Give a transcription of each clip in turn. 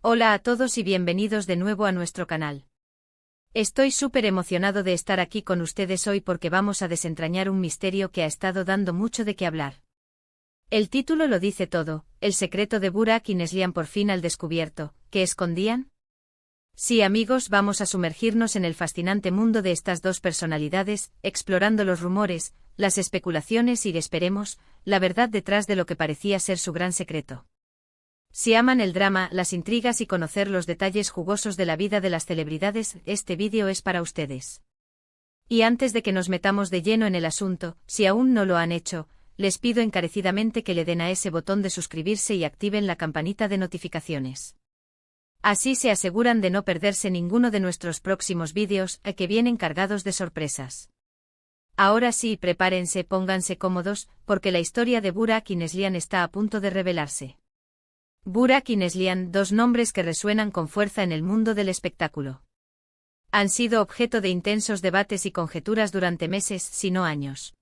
Hola a todos y bienvenidos de nuevo a nuestro canal. Estoy súper emocionado de estar aquí con ustedes hoy porque vamos a desentrañar un misterio que ha estado dando mucho de qué hablar. El título lo dice todo, el secreto de Burak y Neslihan por fin al descubierto. ¿Qué escondían? Sí, amigos, vamos a sumergirnos en el fascinante mundo de estas dos personalidades, explorando los rumores, las especulaciones y, esperemos, la verdad detrás de lo que parecía ser su gran secreto. Si aman el drama, las intrigas y conocer los detalles jugosos de la vida de las celebridades, este vídeo es para ustedes. Y antes de que nos metamos de lleno en el asunto, si aún no lo han hecho, les pido encarecidamente que le den a ese botón de suscribirse y activen la campanita de notificaciones. Así se aseguran de no perderse ninguno de nuestros próximos vídeos, que vienen cargados de sorpresas. Ahora sí, prepárense, pónganse cómodos, porque la historia de Burak y Neslihan está a punto de revelarse. Burak y Neslihan, dos nombres que resuenan con fuerza en el mundo del espectáculo. Han sido objeto de intensos debates y conjeturas durante meses, si no años.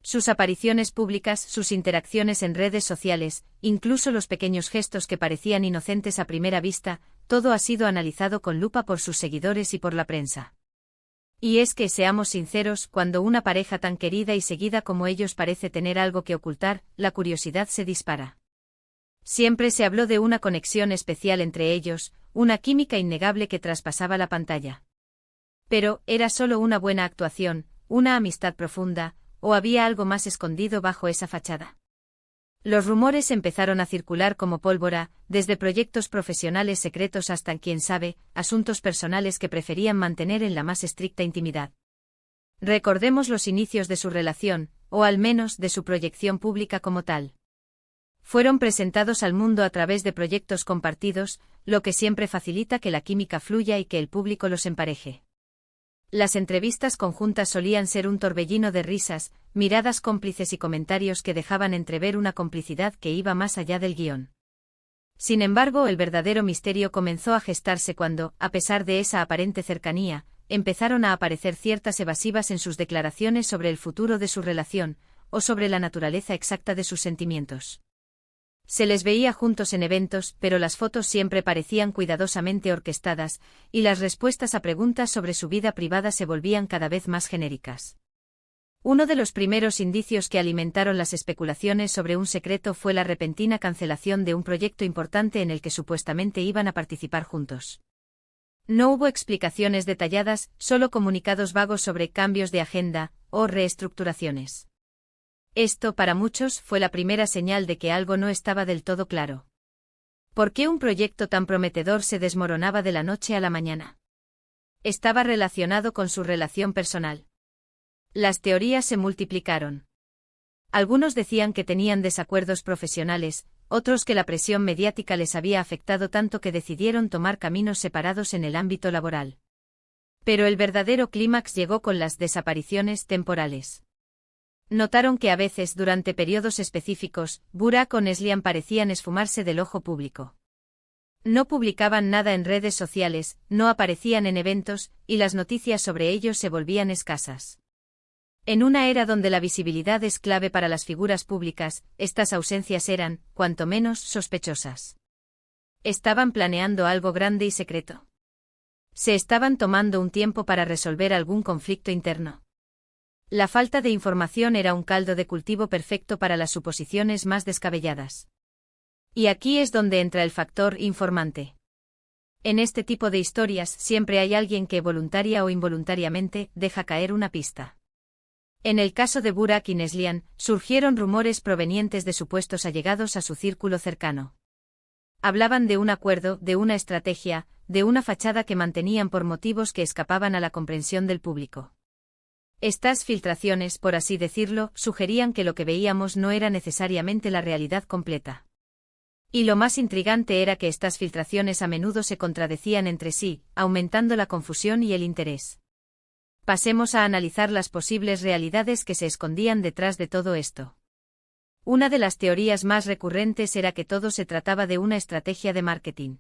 Sus apariciones públicas, sus interacciones en redes sociales, incluso los pequeños gestos que parecían inocentes a primera vista, todo ha sido analizado con lupa por sus seguidores y por la prensa. Y es que, seamos sinceros, cuando una pareja tan querida y seguida como ellos parece tener algo que ocultar, la curiosidad se dispara. Siempre se habló de una conexión especial entre ellos, una química innegable que traspasaba la pantalla. Pero, ¿era solo una buena actuación, una amistad profunda, o había algo más escondido bajo esa fachada? Los rumores empezaron a circular como pólvora, desde proyectos profesionales secretos hasta, quién sabe, asuntos personales que preferían mantener en la más estricta intimidad. Recordemos los inicios de su relación, o al menos de su proyección pública como tal. Fueron presentados al mundo a través de proyectos compartidos, lo que siempre facilita que la química fluya y que el público los empareje. Las entrevistas conjuntas solían ser un torbellino de risas, miradas cómplices y comentarios que dejaban entrever una complicidad que iba más allá del guión. Sin embargo, el verdadero misterio comenzó a gestarse cuando, a pesar de esa aparente cercanía, empezaron a aparecer ciertas evasivas en sus declaraciones sobre el futuro de su relación, o sobre la naturaleza exacta de sus sentimientos. Se les veía juntos en eventos, pero las fotos siempre parecían cuidadosamente orquestadas, y las respuestas a preguntas sobre su vida privada se volvían cada vez más genéricas. Uno de los primeros indicios que alimentaron las especulaciones sobre un secreto fue la repentina cancelación de un proyecto importante en el que supuestamente iban a participar juntos. No hubo explicaciones detalladas, solo comunicados vagos sobre cambios de agenda o reestructuraciones. Esto, para muchos, fue la primera señal de que algo no estaba del todo claro. ¿Por qué un proyecto tan prometedor se desmoronaba de la noche a la mañana? ¿Estaba relacionado con su relación personal? Las teorías se multiplicaron. Algunos decían que tenían desacuerdos profesionales, otros que la presión mediática les había afectado tanto que decidieron tomar caminos separados en el ámbito laboral. Pero el verdadero clímax llegó con las desapariciones temporales. Notaron que a veces, durante periodos específicos, Burak o Neslihan parecían esfumarse del ojo público. No publicaban nada en redes sociales, no aparecían en eventos, y las noticias sobre ellos se volvían escasas. En una era donde la visibilidad es clave para las figuras públicas, estas ausencias eran, cuanto menos, sospechosas. ¿Estaban planeando algo grande y secreto? ¿Se estaban tomando un tiempo para resolver algún conflicto interno? La falta de información era un caldo de cultivo perfecto para las suposiciones más descabelladas. Y aquí es donde entra el factor informante. En este tipo de historias siempre hay alguien que voluntaria o involuntariamente deja caer una pista. En el caso de Burak y Neslihan, surgieron rumores provenientes de supuestos allegados a su círculo cercano. Hablaban de un acuerdo, de una estrategia, de una fachada que mantenían por motivos que escapaban a la comprensión del público. Estas filtraciones, por así decirlo, sugerían que lo que veíamos no era necesariamente la realidad completa. Y lo más intrigante era que estas filtraciones a menudo se contradecían entre sí, aumentando la confusión y el interés. Pasemos a analizar las posibles realidades que se escondían detrás de todo esto. Una de las teorías más recurrentes era que todo se trataba de una estrategia de marketing.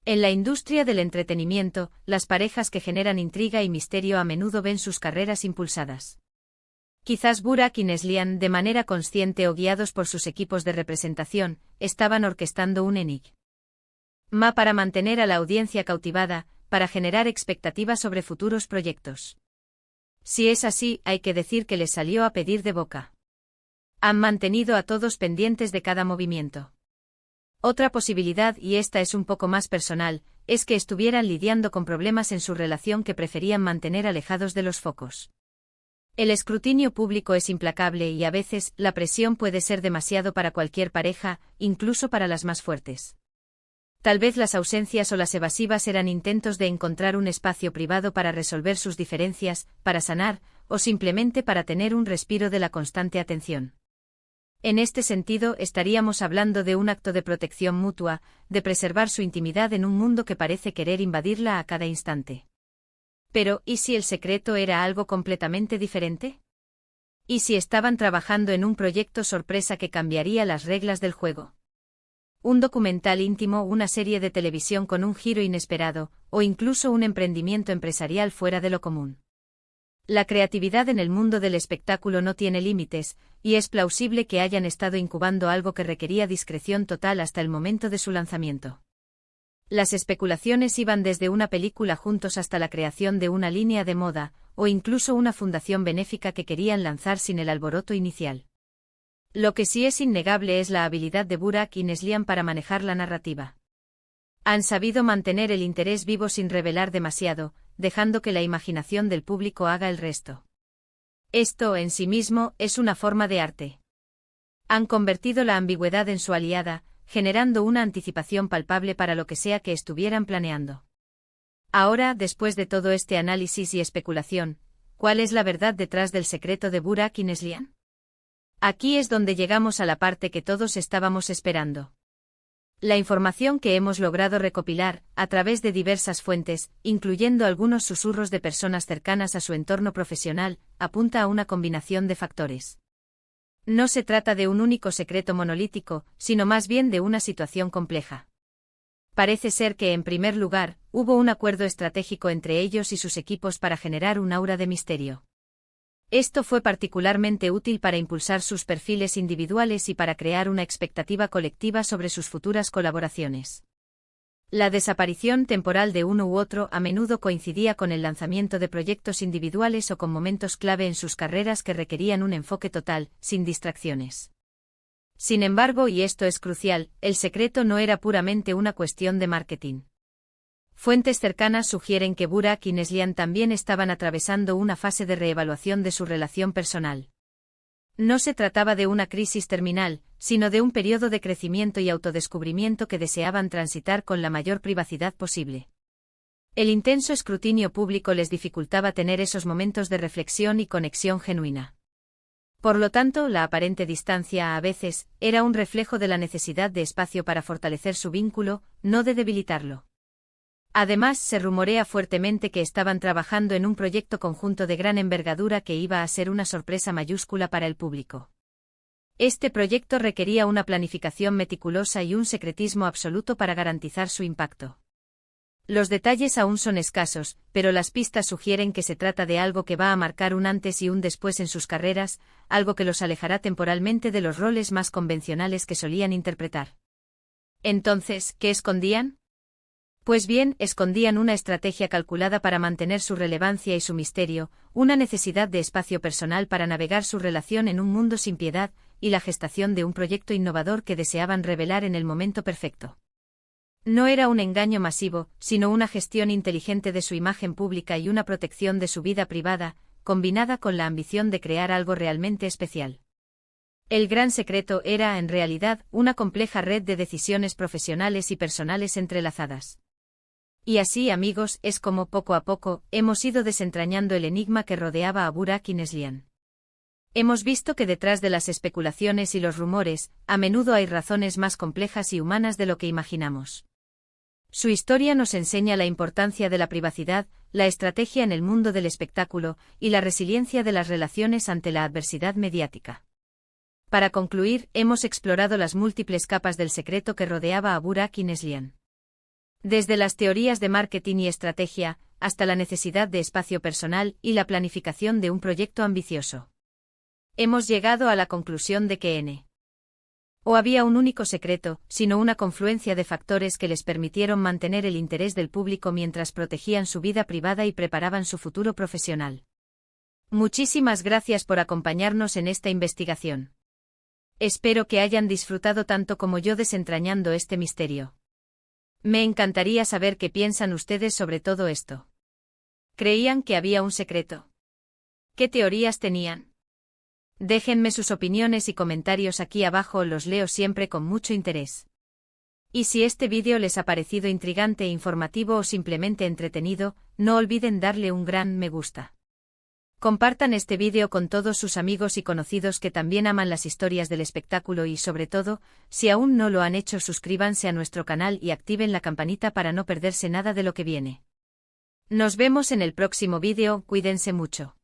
En la industria del entretenimiento, las parejas que generan intriga y misterio a menudo ven sus carreras impulsadas. Quizás Burak y Neslihan, de manera consciente o guiados por sus equipos de representación, estaban orquestando un enigma. Para mantener a la audiencia cautivada, para generar expectativas sobre futuros proyectos. Si es así, hay que decir que les salió a pedir de boca. Han mantenido a todos pendientes de cada movimiento. Otra posibilidad, y esta es un poco más personal, es que estuvieran lidiando con problemas en su relación que preferían mantener alejados de los focos. El escrutinio público es implacable y a veces la presión puede ser demasiado para cualquier pareja, incluso para las más fuertes. Tal vez las ausencias o las evasivas eran intentos de encontrar un espacio privado para resolver sus diferencias, para sanar, o simplemente para tener un respiro de la constante atención. En este sentido, estaríamos hablando de un acto de protección mutua, de preservar su intimidad en un mundo que parece querer invadirla a cada instante. Pero, ¿y si el secreto era algo completamente diferente? ¿Y si estaban trabajando en un proyecto sorpresa que cambiaría las reglas del juego? Un documental íntimo, una serie de televisión con un giro inesperado, o incluso un emprendimiento empresarial fuera de lo común. La creatividad en el mundo del espectáculo no tiene límites, y es plausible que hayan estado incubando algo que requería discreción total hasta el momento de su lanzamiento. Las especulaciones iban desde una película juntos hasta la creación de una línea de moda, o incluso una fundación benéfica que querían lanzar sin el alboroto inicial. Lo que sí es innegable es la habilidad de Burak y Neslihan para manejar la narrativa. Han sabido mantener el interés vivo sin revelar demasiado, dejando que la imaginación del público haga el resto. Esto, en sí mismo, es una forma de arte. Han convertido la ambigüedad en su aliada, generando una anticipación palpable para lo que sea que estuvieran planeando. Ahora, después de todo este análisis y especulación, ¿cuál es la verdad detrás del secreto de Burak y Neslihan? Aquí es donde llegamos a la parte que todos estábamos esperando. La información que hemos logrado recopilar, a través de diversas fuentes, incluyendo algunos susurros de personas cercanas a su entorno profesional, apunta a una combinación de factores. No se trata de un único secreto monolítico, sino más bien de una situación compleja. Parece ser que, en primer lugar, hubo un acuerdo estratégico entre ellos y sus equipos para generar un aura de misterio. Esto fue particularmente útil para impulsar sus perfiles individuales y para crear una expectativa colectiva sobre sus futuras colaboraciones. La desaparición temporal de uno u otro a menudo coincidía con el lanzamiento de proyectos individuales o con momentos clave en sus carreras que requerían un enfoque total, sin distracciones. Sin embargo, y esto es crucial, el secreto no era puramente una cuestión de marketing. Fuentes cercanas sugieren que Burak y Neslihan también estaban atravesando una fase de reevaluación de su relación personal. No se trataba de una crisis terminal, sino de un periodo de crecimiento y autodescubrimiento que deseaban transitar con la mayor privacidad posible. El intenso escrutinio público les dificultaba tener esos momentos de reflexión y conexión genuina. Por lo tanto, la aparente distancia a veces era un reflejo de la necesidad de espacio para fortalecer su vínculo, no de debilitarlo. Además, se rumorea fuertemente que estaban trabajando en un proyecto conjunto de gran envergadura que iba a ser una sorpresa mayúscula para el público. Este proyecto requería una planificación meticulosa y un secretismo absoluto para garantizar su impacto. Los detalles aún son escasos, pero las pistas sugieren que se trata de algo que va a marcar un antes y un después en sus carreras, algo que los alejará temporalmente de los roles más convencionales que solían interpretar. Entonces, ¿qué escondían? Pues bien, escondían una estrategia calculada para mantener su relevancia y su misterio, una necesidad de espacio personal para navegar su relación en un mundo sin piedad, y la gestación de un proyecto innovador que deseaban revelar en el momento perfecto. No era un engaño masivo, sino una gestión inteligente de su imagen pública y una protección de su vida privada, combinada con la ambición de crear algo realmente especial. El gran secreto era, en realidad, una compleja red de decisiones profesionales y personales entrelazadas. Y así, amigos, es como poco a poco hemos ido desentrañando el enigma que rodeaba a Burak y Neslihan. Hemos visto que detrás de las especulaciones y los rumores, a menudo hay razones más complejas y humanas de lo que imaginamos. Su historia nos enseña la importancia de la privacidad, la estrategia en el mundo del espectáculo, y la resiliencia de las relaciones ante la adversidad mediática. Para concluir, hemos explorado las múltiples capas del secreto que rodeaba a Burak y Neslihan. Desde las teorías de marketing y estrategia, hasta la necesidad de espacio personal y la planificación de un proyecto ambicioso. Hemos llegado a la conclusión de que N. O había un único secreto, sino una confluencia de factores que les permitieron mantener el interés del público mientras protegían su vida privada y preparaban su futuro profesional. Muchísimas gracias por acompañarnos en esta investigación. Espero que hayan disfrutado tanto como yo desentrañando este misterio. Me encantaría saber qué piensan ustedes sobre todo esto. ¿Creían que había un secreto? ¿Qué teorías tenían? Déjenme sus opiniones y comentarios aquí abajo, los leo siempre con mucho interés. Y si este vídeo les ha parecido intrigante, informativo o simplemente entretenido, no olviden darle un gran me gusta. Compartan este vídeo con todos sus amigos y conocidos que también aman las historias del espectáculo y sobre todo, si aún no lo han hecho, suscríbanse a nuestro canal y activen la campanita para no perderse nada de lo que viene. Nos vemos en el próximo vídeo, cuídense mucho.